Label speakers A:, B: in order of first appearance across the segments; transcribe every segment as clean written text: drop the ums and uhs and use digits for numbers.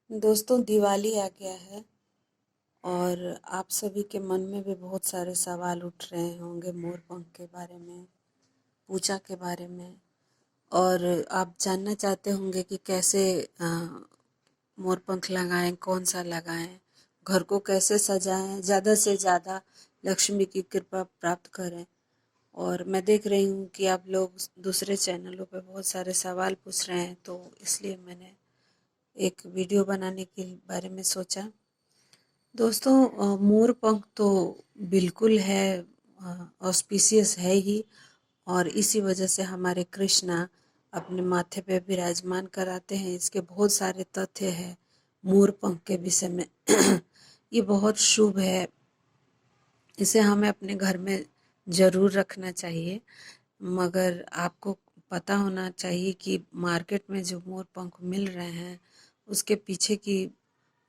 A: दोस्तों, दिवाली आ गया है और आप सभी के मन में भी बहुत सारे सवाल उठ रहे होंगे मोर पंख के बारे में, पूजा के बारे में। और आप जानना चाहते होंगे कि कैसे मोर पंख लगाएं, कौन सा लगाएं, घर को कैसे सजाएं, ज़्यादा से ज़्यादा लक्ष्मी की कृपा प्राप्त करें। और मैं देख रही हूँ कि आप लोग दूसरे चैनलों पे बहुत सारे सवाल पूछ रहे हैं, तो इसलिए मैंने एक वीडियो बनाने के बारे में सोचा। दोस्तों, मोर पंख तो बिल्कुल है, ऑस्पिशियस है ही। और इसी वजह से हमारे कृष्णा अपने माथे पे विराजमान कराते हैं। इसके बहुत सारे तथ्य हैं मोर पंख के विषय में। ये बहुत शुभ है, इसे हमें अपने घर में ज़रूर रखना चाहिए। मगर आपको पता होना चाहिए कि मार्केट में जो मोर पंख मिल रहे हैं उसके पीछे की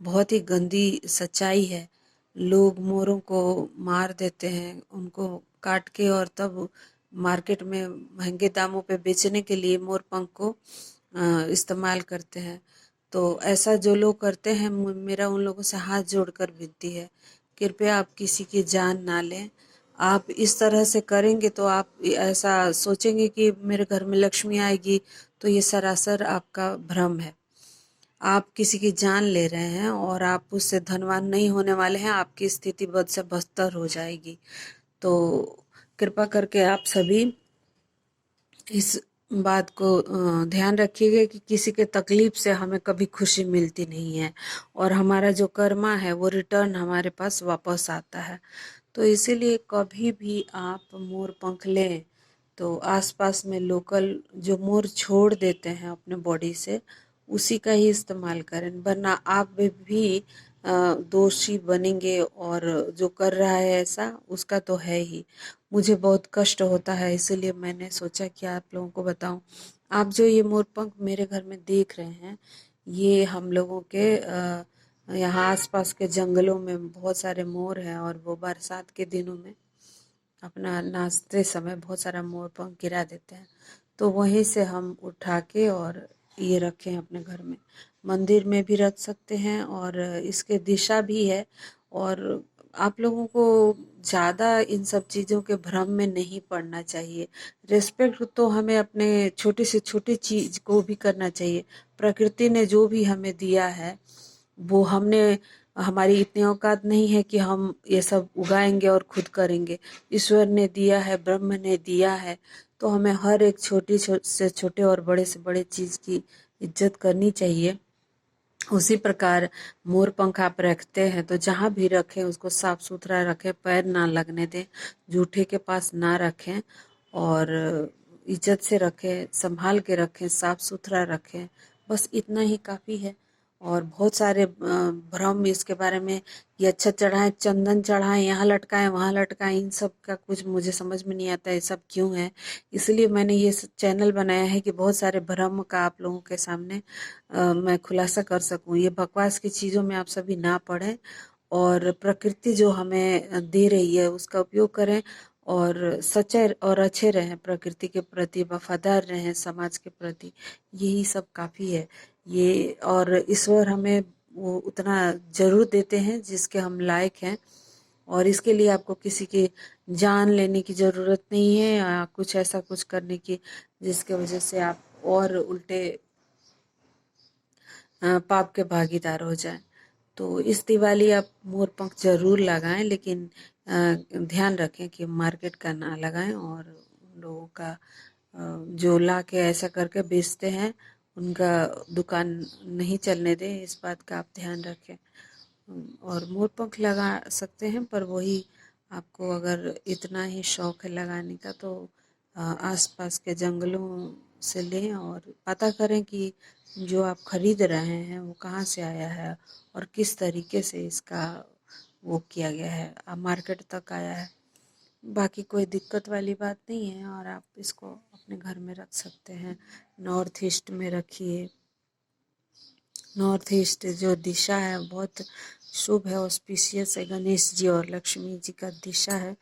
A: बहुत ही गंदी सच्चाई है। लोग मोरों को मार देते हैं, उनको काट के, और तब मार्केट में महंगे दामों पे बेचने के लिए मोर पंख को इस्तेमाल करते हैं। तो ऐसा जो लोग करते हैं, मेरा उन लोगों से हाथ जोड़कर विनती है, कृपया आप किसी की जान ना लें। आप इस तरह से करेंगे तो आप ऐसा सोचेंगे कि मेरे घर में लक्ष्मी आएगी, तो ये सरासर आपका भ्रम है। आप किसी की जान ले रहे हैं और आप उससे धनवान नहीं होने वाले हैं, आपकी स्थिति बद से बदतर हो जाएगी। तो कृपा करके आप सभी इस बात को ध्यान रखिएगा कि किसी के तकलीफ से हमें कभी खुशी मिलती नहीं है, और हमारा जो कर्मा है वो रिटर्न हमारे पास वापस आता है। तो इसीलिए कभी भी आप मोर पंख लें तो आसपास में लोकल जो मोर छोड़ देते हैं अपने बॉडी से, उसी का ही इस्तेमाल करें, वरना आप भी दोषी बनेंगे। और जो कर रहा है ऐसा, उसका तो है ही। मुझे बहुत कष्ट होता है, इसीलिए मैंने सोचा कि आप लोगों को बताऊं। आप जो ये मोर पंख मेरे घर में देख रहे हैं, ये हम लोगों के यहाँ आसपास के जंगलों में बहुत सारे मोर हैं, और वो बरसात के दिनों में अपना नाचते समय बहुत सारा मोर पंख गिरा देते हैं। तो वहीं से हम उठा के और ये रखे हैं अपने घर में। मंदिर में भी रख सकते हैं, और इसके दिशा भी है। और आप लोगों को ज़्यादा इन सब चीज़ों के भ्रम में नहीं पड़ना चाहिए। रिस्पेक्ट तो हमें अपने छोटी से छोटी चीज़ को भी करना चाहिए। प्रकृति ने जो भी हमें दिया है, वो हमने, हमारी इतनी औकात नहीं है कि हम ये सब उगाएंगे और खुद करेंगे। ईश्वर ने दिया है, ब्रह्म ने दिया है, तो हमें हर एक छोटी से छोटे और बड़े से बड़े चीज़ की इज्जत करनी चाहिए। उसी प्रकार मोर पंख आप रखते हैं तो जहाँ भी रखें उसको साफ सुथरा रखें, पैर ना लगने दें, जूठे के पास ना रखें, और इज्जत से रखें, संभाल के रखें, साफ सुथरा रखें। बस इतना ही काफ़ी है। और बहुत सारे भ्रम इसके बारे में, ये अच्छा चढ़ाएं, चंदन चढ़ाएं, यहाँ लटकाएं, वहाँ लटकाएं, इन सब का कुछ मुझे समझ में नहीं आता है, सब क्यों है। इसलिए मैंने ये चैनल बनाया है कि बहुत सारे भ्रम का आप लोगों के सामने मैं खुलासा कर सकूं। ये बकवास की चीज़ों में आप सभी ना पड़ें, और प्रकृति जो हमें दे रही है उसका उपयोग करें, और सच्चे और अच्छे रहें, प्रकृति के प्रति वफादार रहें, समाज के प्रति। यही सब काफ़ी है। ये, और ईश्वर हमें वो उतना जरूर देते हैं जिसके हम लायक हैं, और इसके लिए आपको किसी की जान लेने की ज़रूरत नहीं है, या कुछ ऐसा कुछ करने की जिसके वजह से आप और उल्टे पाप के भागीदार हो जाएं। तो इस दिवाली आप मोर पंख जरूर लगाएं, लेकिन ध्यान रखें कि मार्केट का ना लगाएं, और उन लोगों का जो ला के ऐसा करके बेचते हैं उनका दुकान नहीं चलने दें, इस बात का आप ध्यान रखें। और मोर पंख लगा सकते हैं, पर वही, आपको अगर इतना ही शौक है लगाने का तो आसपास के जंगलों से लें, और पता करें कि जो आप खरीद रहे हैं वो कहाँ से आया है और किस तरीके से इसका वो किया गया है, मार्केट तक आया है। बाकी कोई दिक्कत वाली बात नहीं है, और आप इसको अपने घर में रख सकते हैं। नॉर्थ ईस्ट में रखिए। नॉर्थ ईस्ट जो दिशा है बहुत शुभ है, ऑस्पिशियस है, गणेश जी और लक्ष्मी जी का दिशा है।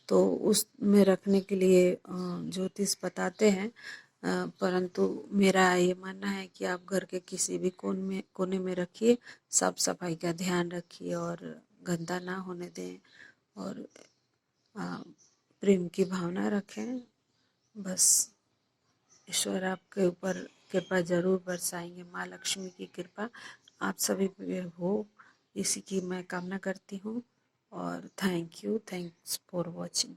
A: तो उसमें रखने के लिए ज्योतिष बताते हैं परंतु मेरा ये मानना है कि आप घर के किसी भी कोने में रखिए, साफ सफाई का ध्यान रखिए और गंदा ना होने दें, और प्रेम की भावना रखें। बस ईश्वर आपके ऊपर कृपा जरूर बरसाएंगे, माँ लक्ष्मी की कृपा आप सभी पे हो, इसी की मैं कामना करती हूँ। और थैंक्स फॉर वॉचिंग।